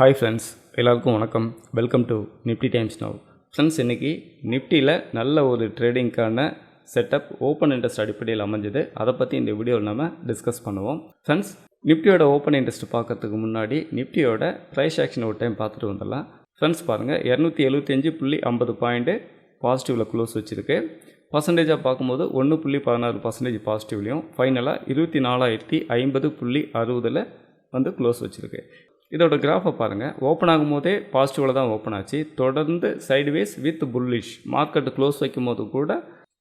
Hi friends, எல்லாருக்கும் வணக்கம். Welcome to Nifty times now. Friends, இன்றைக்கி நிஃப்டியில் நல்ல ஒரு ட்ரேடிங்க்கான செட்டப் ஓப்பன் இன்ட்ரெஸ்ட் அடிப்படையில் அமைஞ்சது. அதை பற்றி இந்த வீடியோவில் நம்ம டிஸ்கஸ் பண்ணுவோம். ஃப்ரெண்ட்ஸ், நிஃப்டியோட ஓப்பன் இன்ட்ரெஸ்ட் பார்க்கறதுக்கு முன்னாடி நிஃப்டியோட ப்ரைஸ் ஆக்ஷன் ஒரு டைம் பார்த்துட்டு வந்துடலாம். ஃப்ரெண்ட்ஸ் பாருங்கள், 275.50 பாயிண்ட்டு பாசிட்டிவில் க்ளோஸ் வச்சுருக்கு. பர்சன்டேஜாக பார்க்கும்போது 1.16% பாசிட்டிவ்லையும் ஃபைனலாக 24,050.60 வந்து க்ளோஸ் வச்சுருக்கு. இதோட கிராஃபை பாருங்கள், ஓப்பன் ஆகும்போதே பாசிட்டிவில் தான் ஓப்பன் ஆச்சு. தொடர்ந்து sideways with bullish market close வைக்கும் போது கூட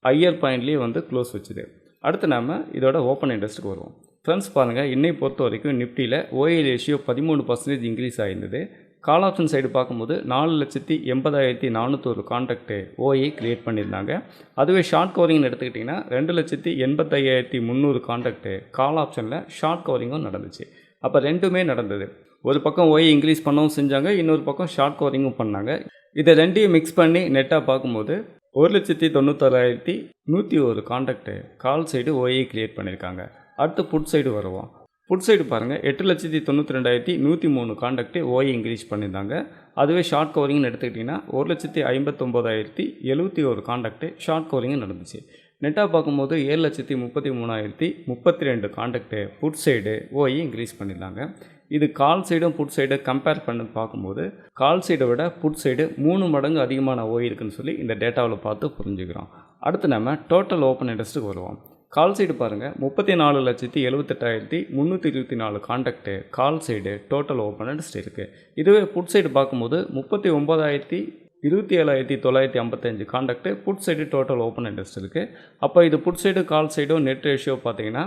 ஹையர் பாயிண்ட்லேயே வந்து க்ளோஸ் வச்சுது. அடுத்து நம்ம இதோட ஓப்பன் இன்ட்ரெஸ்ட்டுக்கு வருவோம். ஃப்ரெண்ட்ஸ் பாருங்கள், இன்னை பொறுத்த வரைக்கும் நிஃப்டியில் ஓஏ ரேஷியோ 13% இன்க்ரீஸ் ஆகிருந்தது. கால் ஆப்ஷன் சைடு பார்க்கும்போது 4,80,401 கான்ட்ராக்ட் ஓஏ கிரியேட் பண்ணியிருந்தாங்க. அதுவே ஷார்ட் கவரிங்னு எடுத்துக்கிட்டிங்கன்னா 2,85,300 கான்ட்ராக்ட் கால் ஆப்ஷனில் ஷார்ட் கவரிங்கும் நடந்துச்சு. அப்போ ரெண்டுமே நடந்தது. ஒரு பக்கம் ஓஏ இன்க்ரீஸ் பண்ணவும் செஞ்சாங்க, இன்னொரு பக்கம் ஷார்ட் கவரிங்கும் பண்ணாங்க. இதை ரெண்டையும் மிக்ஸ் பண்ணி நெட்டாக பார்க்கும்போது 1,96,101 contract call side OA create பண்ணியிருக்காங்க. அடுத்து புட் சைடு வருவோம். புட் சைடு பாருங்கள், 8,92,103 கான்ட்ராக்ட் ஓஏ இன்க்ரீஸ் பண்ணியிருந்தாங்க. அதுவே ஷார்ட் கவரிங்னு எடுத்துக்கிட்டிங்கன்னா 1,59,071 கான்ட்ராக்ட் ஷார்ட் கவரிங்கும் நடந்துச்சு. நெட்டாக பார்க்கும்போது 7,33,032 contract put side OA increase பண்ணியிருந்தாங்க. இது கால் சைடும் புட் சைடு கம்பேர் பண்ணி பார்க்கும்போது கால் சைடை விட புட் சைடு 3 மடங்கு அதிகமான ஓஏ இருக்குன்னு சொல்லி இந்த டேட்டாவில் பார்த்து புரிஞ்சுக்கிறோம். அடுத்து நம்ம டோட்டல் ஓப்பன் இன்ட்ரெஸ்ட்டுக்கு வருவோம். கால் சைடு பாருங்கள், 34,78,324 contract call side total open interest இருக்குது. இதுவே புட் சைடு பார்க்கும்போது 39,27,955 contract put side total open interest இருக்குது. அப்போ இது புட் சைடு கால் சைடும் நெட் ரேஷியோ பார்த்தீங்கன்னா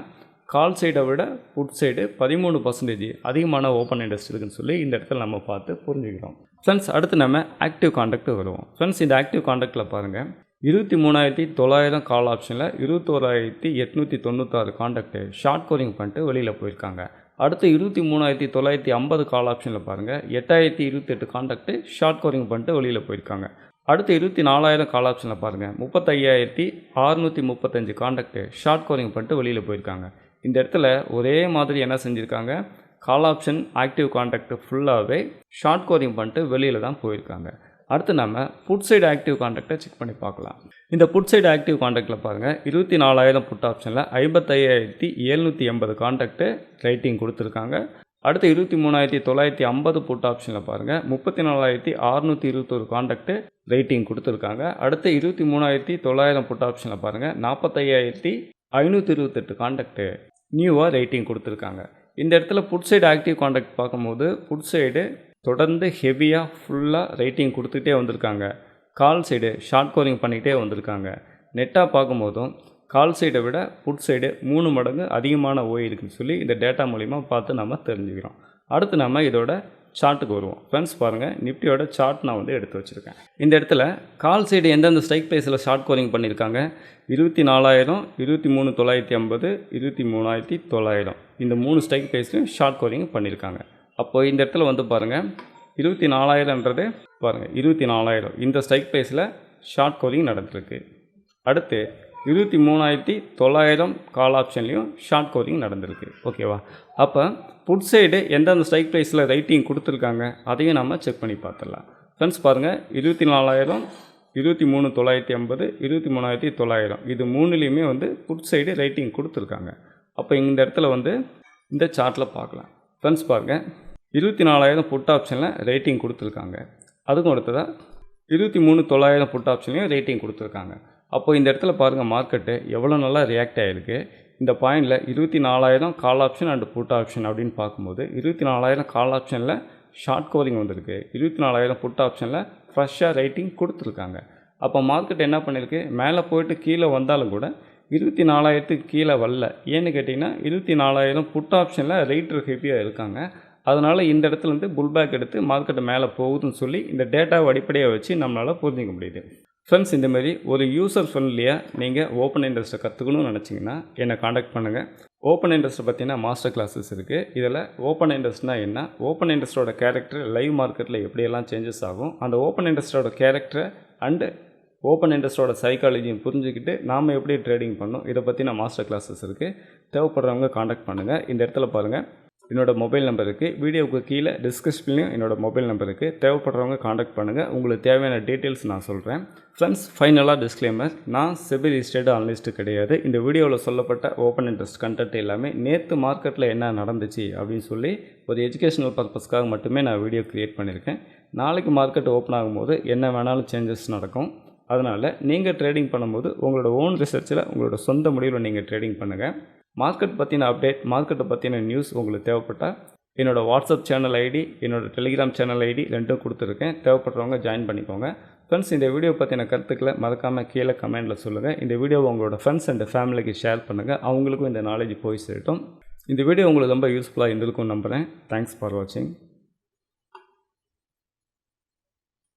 கால் சைடை விட புட் சைடு 13% அதிகமான ஓப்பன் இன்ட்ரெஸ்ட் இருக்குன்னு சொல்லி இந்த இடத்துல நம்ம பார்த்து புரிஞ்சுக்கிறோம். ஃப்ரெண்ட்ஸ், அடுத்து நம்ம ஆக்டிவ் கான்ட்ராக்ட் வருவோம். ஃப்ரெண்ட்ஸ், இந்த ஆக்டிவ் கான்ட்ராக்டில் பாருங்கள், 23,900 கால் ஆப்ஷனில் 21,896 கான்ட்ராக்ட் ஷார்ட் கவரிங் பண்ணிட்டு வெளியில் போயிருக்காங்க. அடுத்து 23,950 கால் ஆப்ஷனில் பாருங்கள், 8,028 கான்ட்ராக்ட் ஷார்ட் கவரிங் பண்ணிட்டு வெளியில் போயிருக்காங்க. அடுத்து 24,000 கால் ஆப்ஷனில் பாருங்கள், 35,635 கான்ட்ராக்ட் ஷார்ட் கவரிங் பண்ணிட்டு வெளியில் போயிருக்காங்க. இந்த இடத்துல ஒரே மாதிரி என்ன செஞ்சுருக்காங்க, கால் ஆப்ஷன் ஆக்டிவ் கான்ட்ராக்ட் ஃபுல்லாகவே ஷார்ட் கவரிங் பண்ணிட்டு வெளியில் தான் போயிருக்காங்க. அடுத்து நம்ம புட் சைடு ஆக்டிவ் கான்ட்ராக்டை செக் பண்ணி பார்க்கலாம். இந்த புட் சைடு ஆக்டிவ் கான்ட்ராக்டில் பாருங்கள், 24,000 புட் ஆப்ஷனில் 55,780 கான்ட்ராக்ட் ரைட்டிங் கொடுத்துருக்காங்க. அடுத்து 23,950 புட் ஆப்ஷனில் பாருங்கள், 34,621 கான்ட்ராக்ட் ரைட்டிங் கொடுத்துருக்காங்க. அடுத்து 23,900 புட் ஆப்ஷனில் பாருங்கள், 45,528 கான்ட்ராக்ட் நியூவாக ரைட்டிங் கொடுத்துருக்காங்க. இந்த இடத்துல புட் சைடு ஆக்டிவ் கான்ட்ராக்ட் பார்க்கும்போது புட் சைடு தொடர்ந்து ஹெவியாக ஃபுல்லாக ரைட்டிங் கொடுத்துக்கிட்டே வந்திருக்காங்க. கால் சைடு ஷார்ட் கவரிங் பண்ணிக்கிட்டே வந்திருக்காங்க. நெட்டாக பார்க்கும்போதும் கால் சைடை விட புட் சைடு 3 மடங்கு அதிகமான ஓஏ இருக்குன்னு சொல்லி இந்த டேட்டா மூலிமா பார்த்து நம்ம தெரிஞ்சுக்கிறோம். அடுத்து நம்ம இதோட சார்ட்டுக்கு வருவோம். ஃப்ரெண்ட்ஸ் பாருங்கள், நிஃப்டியோட சார்ட் நான் வந்து எடுத்து வச்சுருக்கேன். இந்த இடத்துல கால் சைடு எந்தெந்த ஸ்ட்ரைக் ப்ரைஸில் ஷார்ட் கவரிங் பண்ணியிருக்காங்க, 24,000, 23,950, 23,900 இந்த 3 ஸ்ட்ரைக் ப்ரைஸ்லையும் ஷார்ட் கவரிங் பண்ணியிருக்காங்க. அப்போது இந்த இடத்துல வந்து பாருங்கள், 24,000ன்றது பாருங்கள், 24,000 இந்த ஸ்ட்ரைக் ப்ரைஸில் ஷார்ட் கவரிங் நடந்திருக்கு. அடுத்து 23,900 கால் ஆப்ஷன்லேயும் ஷார்ட் கவரிங் நடந்திருக்கு. ஓகேவா? அப்போ புட் சைடு எந்தெந்த ஸ்ட்ரைக் ப்ரைஸில் ரைட்டிங் கொடுத்துருக்காங்க அதையும் நம்ம செக் பண்ணி பார்த்துடலாம். ஃப்ரெண்ட்ஸ் பாருங்கள், 24,000, 23,950, 23,900 இது 3லேயுமே வந்து புட் சைடு ரைட்டிங் கொடுத்துருக்காங்க. அப்போ இந்த இடத்துல வந்து இந்த சார்ட்டில் பார்க்கலாம். ஃப்ரெண்ட்ஸ் பாருங்கள், 24,000 புட் ஆப்ஷனில் ரேட்டிங் கொடுத்துருக்காங்க. அதுக்கும் அடுத்ததாக 23,900 புட் ஆப்ஷன்லையும் ரேட்டிங் கொடுத்துருக்காங்க. அப்போது இந்த இடத்துல பாருங்கள், மார்க்கெட்டு எவ்வளோ நல்லா ரியாக்ட் ஆகிருக்கு. இந்த பாயிண்டில் 24,000 call option and put option அப்படின்னு பார்க்கும்போது 24,000 கால் ஆப்ஷனில் ஷார்ட் கவரிங் வந்திருக்கு, 24,000 புட் ஆப்ஷனில் ஃப்ரெஷ்ஷாக ரைட்டிங் கொடுத்துருக்காங்க. அப்போ மார்க்கெட் என்ன பண்ணியிருக்கு, மேலே போயிட்டு கீழே வந்தாலும் கூட 24,000க்கு கீழே வரல. ஏன்னு கேட்டிங்கன்னா 24,000 புட் ஆப்ஷனில் ரைட்டர் ஹெவியாக இருக்காங்க. அதனால் இந்த இடத்துலேருந்து புல்பேக் எடுத்து மார்க்கெட்டு மேலே போகுதுன்னு சொல்லி இந்த டேட்டாவை அடிப்படையாக வச்சு நம்மளால் புரிஞ்சிக்க முடியுது. ஃப்ரெண்ட்ஸ், இந்தமாரி ஒரு யூசர் ஃப்ரெண்ட்லியாக நீங்கள் ஓப்பன் இன்ட்ரெஸ்ட்டை கற்றுக்கணும்னு நினச்சிங்கன்னா என்னை காண்டாக்ட் பண்ணுங்கள். ஓப்பன் இன்ட்ரெஸ்ட்டை பற்றினா மாஸ்டர் கிளாஸஸ் இருக்குது. இதில் ஓப்பன் இன்ட்ரெஸ்ட்னால் என்ன, ஓப்பன் இன்ட்ரெஸ்ட்டோட கேரக்டர் லைவ் மார்க்கெட்டில் எப்படியெல்லாம் சேஞ்சஸ் ஆகும், அந்த ஓப்பன் இன்ட்ரெஸ்ட்டோட கேரக்டரை அண்டு ஓப்பன் இன்ட்ரெஸ்ட்டோட சைக்காலஜியும் புரிஞ்சுக்கிட்டு நாம் எப்படி ட்ரேடிங் பண்ணணும் இதை பற்றின மாஸ்டர் கிளாஸஸ் இருக்குது. தேவைப்படுறவங்க காண்டாக்ட் பண்ணுங்கள். இந்த இடத்துல பாருங்கள், என்னோடய மொபைல் நம்பர் இருக்குது. வீடியோவுக்கு கீழே டிஸ்கிரிப்ஷன்லையும் என்னோடய மொபைல் நம்பர் இருக்குது. தேவைப்படுறவங்க காண்டாக்ட் பண்ணுங்கள். உங்களுக்கு தேவையான டீட்டெயில்ஸ் நான் சொல்கிறேன். ஃப்ரெண்ட்ஸ், ஃபைனலாக டிஸ்க்ளைமர், நான் செபி ரிஜிஸ்டர்டு அனலிஸ்ட் கிடையாது. இந்த வீடியோவில் சொல்லப்பட்ட ஓப்பன் இன்ட்ரெஸ்ட் கண்டென்ட் எல்லாமே நேற்று மார்க்கெட்டில் என்ன நடந்துச்சு அப்படின்னு சொல்லி ஒரு எஜுகேஷனல் பர்பஸ்க்காக மட்டுமே நான் வீடியோ க்ரியேட் பண்ணியிருக்கேன். நாளைக்கு மார்க்கெட் ஓப்பன் ஆகும்போது என்ன வேணாலும் சேஞ்சஸ் நடக்கும். அதனால் நீங்கள் ட்ரேடிங் பண்ணும்போது உங்களோட ஓன் ரிசர்ச்சில் உங்களோட சொந்த முடிவில் நீங்கள் ட்ரேடிங் பண்ணுங்கள். மார்க்கெட் பற்றின அப்டேட், மார்க்கெட்டை பற்றின நியூஸ் உங்களுக்கு தேவைப்பட்டால் என்னோடய வாட்ஸ்அப் சேனல் ஐடி, என்னோடய டெலிகிராம் சேனல் ஐடி ரெண்டும் கொடுத்துருக்கேன். தேவைப்படுறவங்க ஜாயின் பண்ணிக்கோங்க. ஃப்ரெண்ட்ஸ், இந்த வீடியோ பற்றின கருத்துக்களை மறக்காமல் கீழே கமெண்டில் சொல்லுங்கள். இந்த வீடியோவை உங்களோட ஃப்ரெண்ட்ஸ் அண்ட் ஃபேமிலிக்கு ஷேர் பண்ணுங்கள். அவங்களுக்கும் இந்த நாலேஜ் போய் சேரட்டும். இந்த வீடியோ உங்களுக்கு ரொம்ப யூஸ்ஃபுல்லாக இருந்திருக்கும் நம்புகிறேன். தேங்க்ஸ் ஃபார் வாட்சிங்.